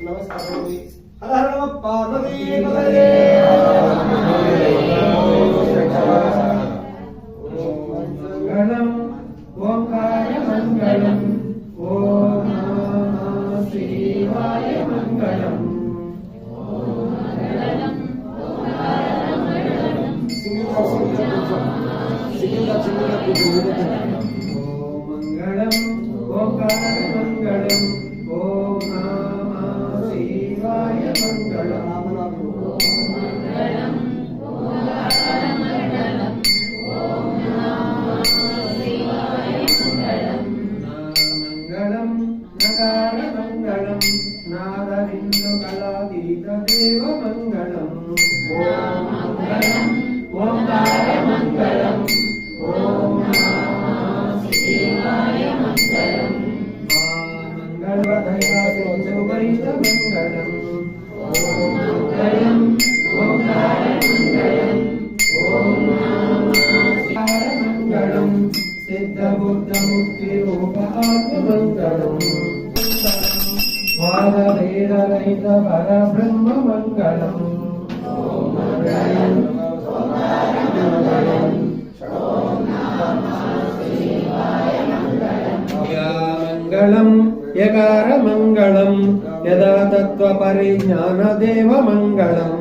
नमस्कार हर हर नमः पार्वती पतये मंगलम ओंकार मंगलम ओम नमः शिवाय मंगलम मंगलम ओंकार मंगलम ओम नमः शिवाय मंगलम मंगलम नकार मंगलम नादबिंदु कलातीत देव मंगलम ओम मंगलम ओंकार मंगलम ओम नमः शिवाय मंगलम मंगलवदया सुवैत मंगलम ओम मंगलम ओंकार मंगलम ओम नमः शिवाय मंगलम सिद्ध बुद्ध मुक्ति रूप आत्म मंगलम वाद वेद रहित पर ब्रह्म मंगलम ओम मंगलम ओंकार मंगलम ओम नमः शिवाय मंगलम या मंगलम यकार मंगलम यदा तत्व परिज्ञान देव मंगलम